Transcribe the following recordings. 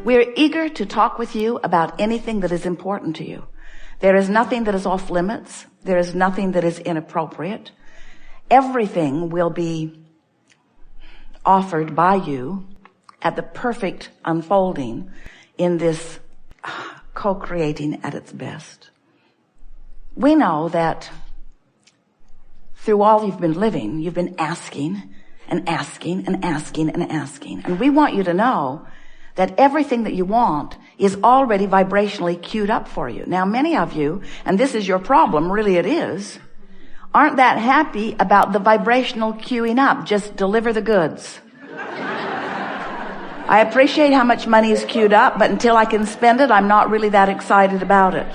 We're eager to talk with you about anything that is important to you. There is nothing that is off limits. There is nothing that is inappropriate. Everything will be offered by you at the perfect unfolding in this co-creating at its best. We know that through all you've been living, you've been asking and asking and asking and asking. And we want you to know that everything that you want is already vibrationally queued up for you. Now, many of you, and this is your problem, really it is, aren't that happy about the vibrational queuing up. Just deliver the goods. I appreciate how much money is queued up, but until I can spend it, I'm not really that excited about it.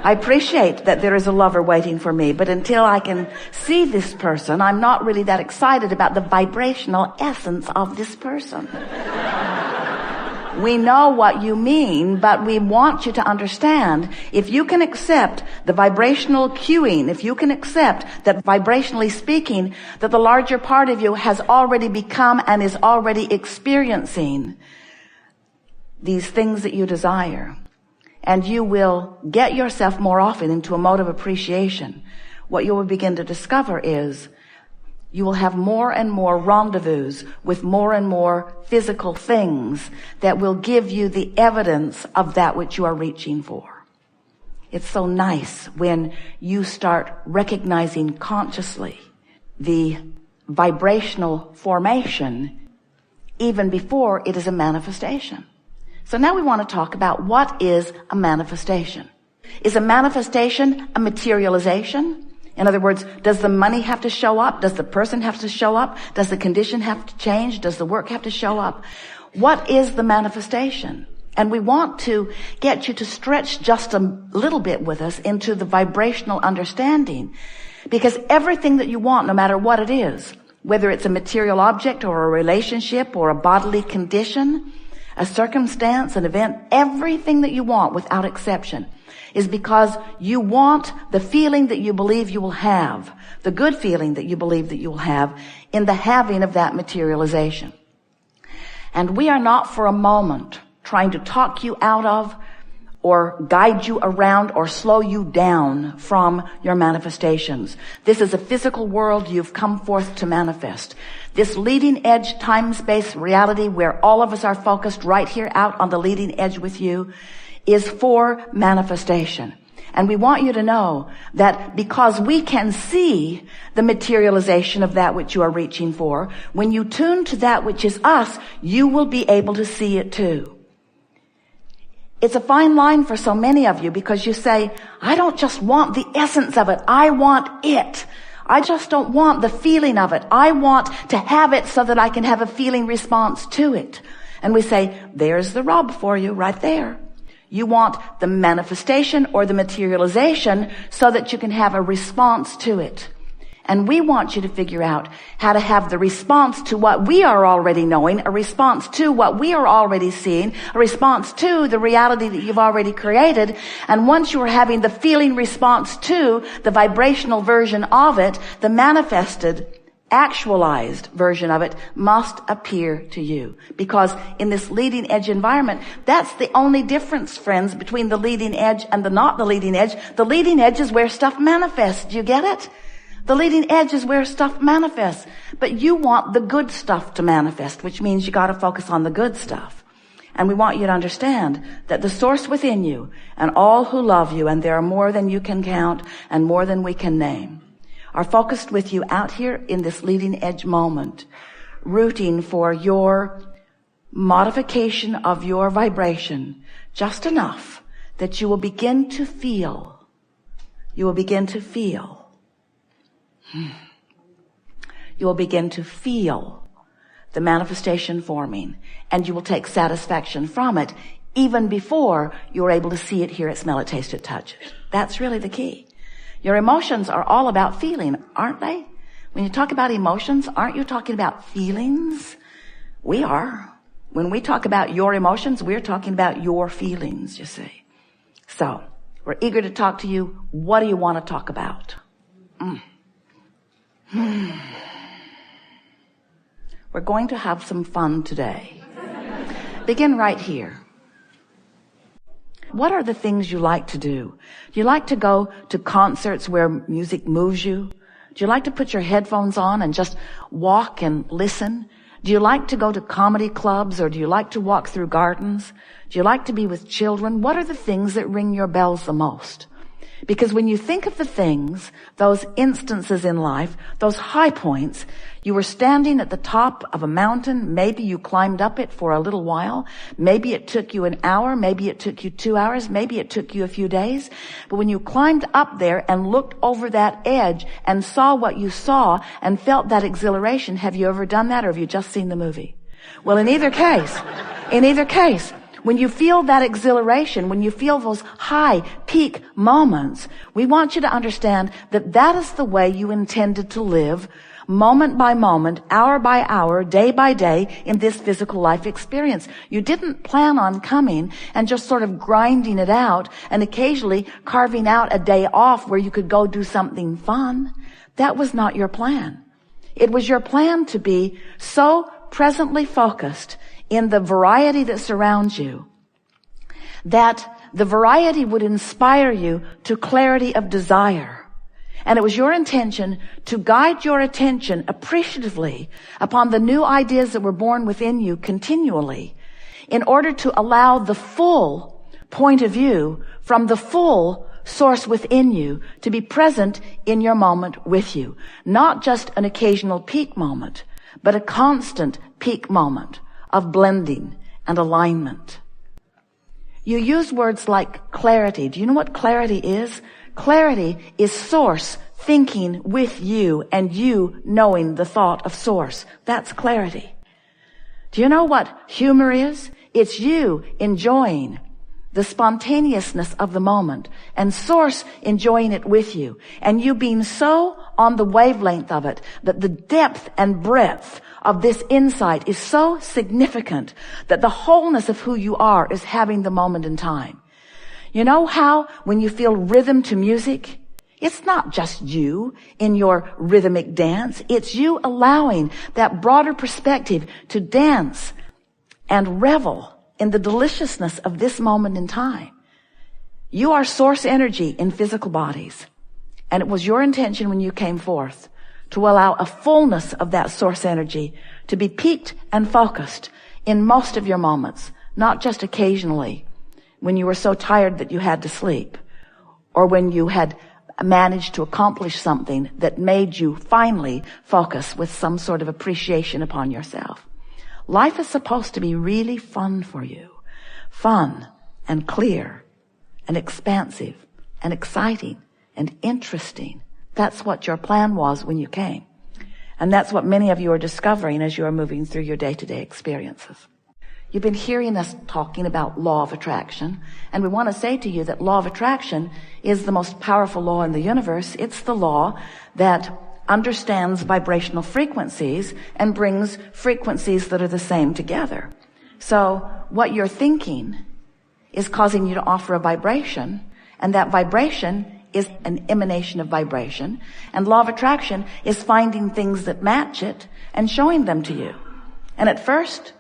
I appreciate that there is a lover waiting for me, but until I can see this person, I'm not really that excited about the vibrational essence of this person. We know what you mean, but we want you to understand, if you can accept the vibrational cueing, if you can accept that vibrationally speaking, that the larger part of you has already become and is already experiencing these things that you desire, and you will get yourself more often into a mode of appreciation, what you will begin to discover is you will have more and more rendezvous with more and more physical things that will give you the evidence of that which you are reaching for. It's so nice when you start recognizing consciously the vibrational formation even before it is a manifestation. So now we want to talk about what is a manifestation. Is a manifestation a materialization? In other words, does the money have to show up? Does the person have to show up? Does the condition have to change? Does the work have to show up? What is the manifestation? And we want to get you to stretch just a little bit with us into the vibrational understanding, because everything that you want, no matter what it is, whether it's a material object or a relationship or a bodily condition, a circumstance, an event, everything that you want without exception is because you want the feeling that you believe you will have, the good feeling that you believe that you will have in the having of that materialization. And we are not for a moment trying to talk you out of or guide you around or slow you down from your manifestations. This is a physical world you've come forth to manifest. This leading edge time-space reality where all of us are focused right here out on the leading edge with you is for manifestation. And we want you to know that because we can see the materialization of that which you are reaching for, when you tune to that which is us, you will be able to see it too. It's a fine line for so many of you because you say, I don't just want the essence of it. I want it. I just don't want the feeling of it. I want to have it so that I can have a feeling response to it. And we say, there's the rub for you right there. You want the manifestation or the materialization so that you can have a response to it. And we want you to figure out how to have the response to what we are already knowing, a response to what we are already seeing, a response to the reality that you've already created. And once you are having the feeling response to the vibrational version of it, the manifested, actualized version of it must appear to you. Because in this leading edge environment, that's the only difference, friends, between the leading edge and the not the leading edge. The leading edge is where stuff manifests. Do you get it? The leading edge is where stuff manifests. But you want the good stuff to manifest, which means you got to focus on the good stuff. And we want you to understand that the source within you and all who love you, and there are more than you can count and more than we can name, are focused with you out here in this leading edge moment, rooting for your modification of your vibration just enough that you will begin to feel. You will begin to feel. You will begin to feel the manifestation forming, and you will take satisfaction from it even before you're able to see it, hear it, smell it, taste it, touch it. That's really the key. Your emotions are all about feeling, aren't they? When you talk about emotions, aren't you talking about feelings? We are. When we talk about your emotions, we're talking about your feelings, you see. So, we're eager to talk to you. What do you want to talk about? We're going to have some fun today. Begin right here. What are the things you like to do? Do you like to go to concerts where music moves you? Do you like to put your headphones on and just walk and listen? Do you like to go to comedy clubs, or do you like to walk through gardens? Do you like to be with children? What are the things that ring your bells the most? Because when you think of the things, those instances in life, those high points, you were standing at the top of a mountain, maybe you climbed up it for a little while, maybe it took you an hour, maybe it took you 2 hours, maybe it took you a few days. But when you climbed up there and looked over that edge and saw what you saw and felt that exhilaration, have you ever done that, or have you just seen the movie? Well, in either case, when you feel that exhilaration, when you feel those high peak moments, we want you to understand that that is the way you intended to live, moment by moment, hour by hour, day by day, in this physical life experience. You didn't plan on coming and just sort of grinding it out and occasionally carving out a day off where you could go do something fun. That was not your plan. It was your plan to be so presently focused in the variety that surrounds you, that the variety would inspire you to clarity of desire. And it was your intention to guide your attention appreciatively upon the new ideas that were born within you continually, in order to allow the full point of view from the full source within you to be present in your moment with you. Not just an occasional peak moment, but a constant peak moment of blending and alignment. You use words like clarity. Do you know what clarity is? Clarity is source thinking with you and you knowing the thought of source. That's clarity. Do you know what humor is? It's you enjoying the spontaneousness of the moment and source enjoying it with you, and you being so on the wavelength of it that the depth and breadth of this insight is so significant that the wholeness of who you are is having the moment in time. You know how when you feel rhythm to music, it's not just you in your rhythmic dance, it's you allowing that broader perspective to dance and revel in the deliciousness of this moment in time. You are source energy in physical bodies. And it was your intention when you came forth to allow a fullness of that source energy to be peaked and focused in most of your moments, not just occasionally when you were so tired that you had to sleep, or when you had managed to accomplish something that made you finally focus with some sort of appreciation upon yourself. Life is supposed to be really fun for you. Fun and clear and expansive and exciting and interesting. That's what your plan was when you came. And that's what many of you are discovering as you are moving through your day-to-day experiences. You've been hearing us talking about law of attraction, and we want to say to you that law of attraction is the most powerful law in the universe. It's the law that understands vibrational frequencies and brings frequencies that are the same together. So what you're thinking is causing you to offer a vibration, and that vibration is an emanation of vibration, and law of attraction is finding things that match it and showing them to you. And at first,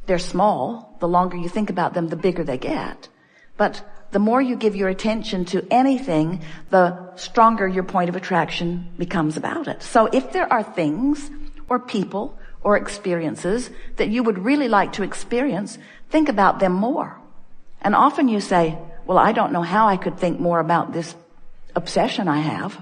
they're small. The longer you think about them, the bigger they get. But the more you give your attention to anything, the stronger your point of attraction becomes about it. So if there are things or people or experiences that you would really like to experience, think about them more. And often you say, well, I don't know how I could think more about this obsession I have.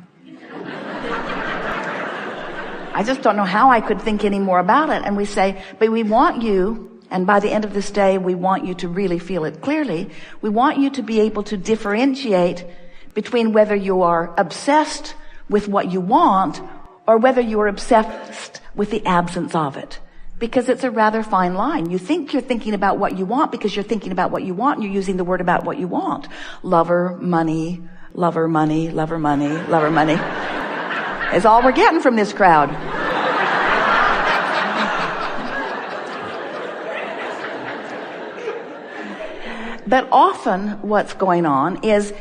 I just don't know how I could think any more about it. And we say, but we want you, and by the end of this day, we want you to really feel it clearly. We want you to be able to differentiate between whether you are obsessed with what you want or whether you are obsessed with the absence of it. Because it's a rather fine line. You think you're thinking about what you want because you're thinking about what you want, and you're using the word about what you want. Lover, money, lover, money, lover, money, lover, money. Is all we're getting from this crowd. But often what's going on is,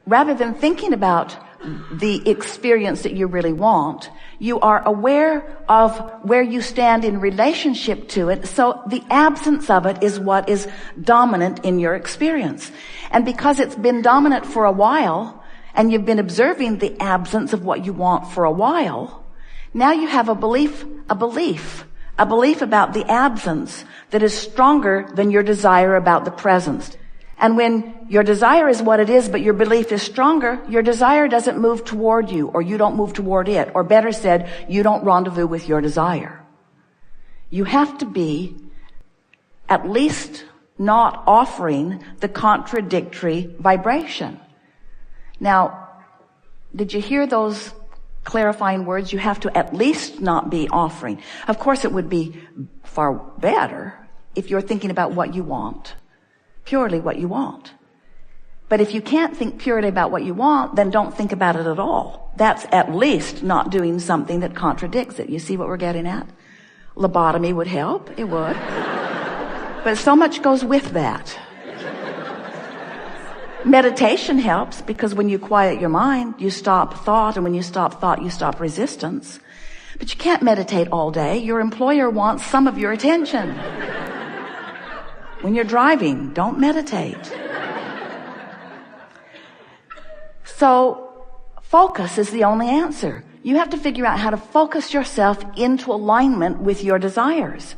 rather than thinking about the experience that you really want. You are aware of where you stand in relationship to it. So the absence of it is what is dominant in your experience. And because it's been dominant for a while, and you've been observing the absence of what you want for a while, now you have a belief about the absence that is stronger than your desire about the presence. And when your desire is what it is, but your belief is stronger, your desire doesn't move toward you, or you don't move toward it, or better said, you don't rendezvous with your desire. You have to be at least not offering the contradictory vibration. Now, did you hear those clarifying words? You have to at least not be offering. Of course, it would be far better if you're thinking about what you want. Purely what you want. But if you can't think purely about what you want, then don't think about it at all. That's at least not doing something that contradicts it. You see what we're getting at? Lobotomy would help. It would. But so much goes with that. Meditation helps because when you quiet your mind, you stop thought. And when you stop thought, you stop resistance. But you can't meditate all day. Your employer wants some of your attention. When you're driving, don't meditate. So, focus is the only answer. You have to figure out how to focus yourself into alignment with your desires.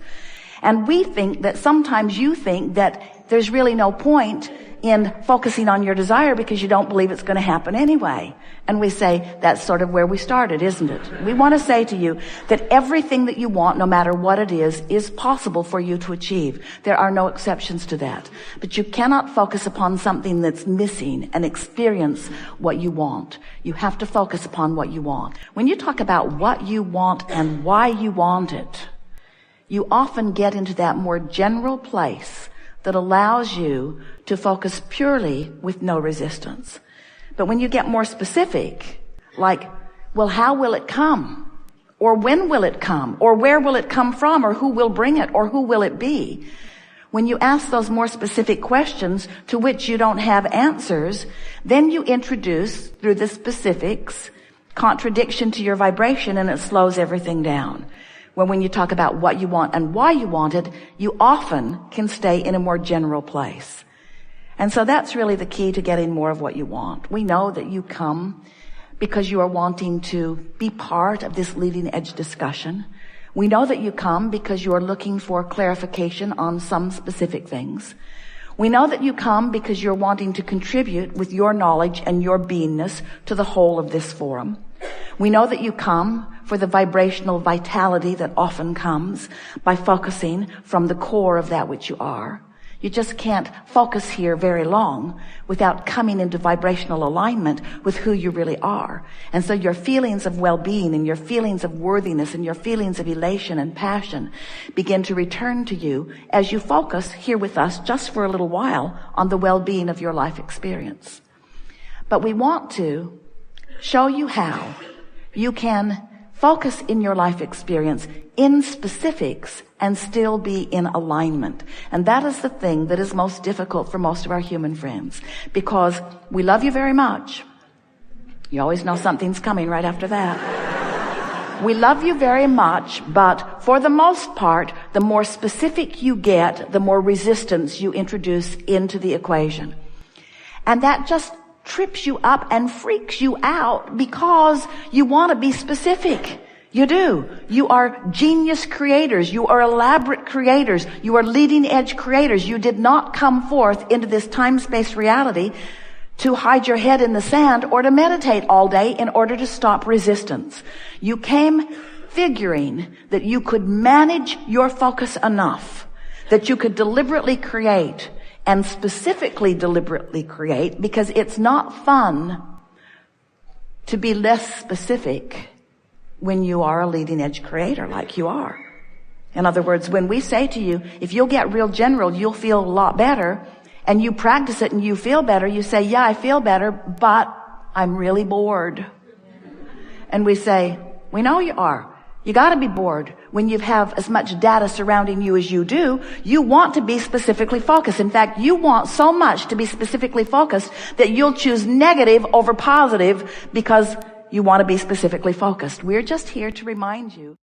And we think that sometimes you think that there's really no point in focusing on your desire because you don't believe it's going to happen anyway. And we say, that's sort of where we started, isn't it? We want to say to you that everything that you want, no matter what it is possible for you to achieve. There are no exceptions to that. But you cannot focus upon something that's missing and experience what you want. You have to focus upon what you want. When you talk about what you want and why you want it, you often get into that more general place that allows you to focus purely with no resistance. But when you get more specific, like, well, how will it come? Or when will it come? Or where will it come from? Or who will bring it? Or who will it be? When you ask those more specific questions to which you don't have answers, then you introduce, through the specifics, contradiction to your vibration, and it slows everything down. When you talk about what you want and why you want it, you often can stay in a more general place. And so that's really the key to getting more of what you want. We know that you come because you are wanting to be part of this leading edge discussion. We know that you come because you are looking for clarification on some specific things. We know that you come because you're wanting to contribute with your knowledge and your beingness to the whole of this forum. We know that you come for the vibrational vitality that often comes by focusing from the core of that which you are. You just can't focus here very long without coming into vibrational alignment with who you really are. And so your feelings of well-being and your feelings of worthiness and your feelings of elation and passion begin to return to you as you focus here with us just for a little while on the well-being of your life experience. But we want to show you how you can focus in your life experience in specifics and still be in alignment. And that is the thing that is most difficult for most of our human friends, because we love you very much. You always know something's coming right after that. We love you very much, but for the most part, the more specific you get, the more resistance you introduce into the equation. And that just trips you up and freaks you out because you want to be specific. You do. You are genius creators. You are elaborate creators. You are leading edge creators. You did not come forth into this time-space reality to hide your head in the sand or to meditate all day in order to stop resistance. You came figuring that you could manage your focus enough that you could deliberately create, and specifically deliberately create, because it's not fun to be less specific when you are a leading edge creator like you are. In other words, when we say to you, if you'll get real general, you'll feel a lot better, and you practice it and you feel better, you say, yeah, I feel better, but I'm really bored. And we say, we know you are. You gotta be bored when you have as much data surrounding you as you do. You want to be specifically focused. In fact, you want so much to be specifically focused that you'll choose negative over positive because you want to be specifically focused. We're just here to remind you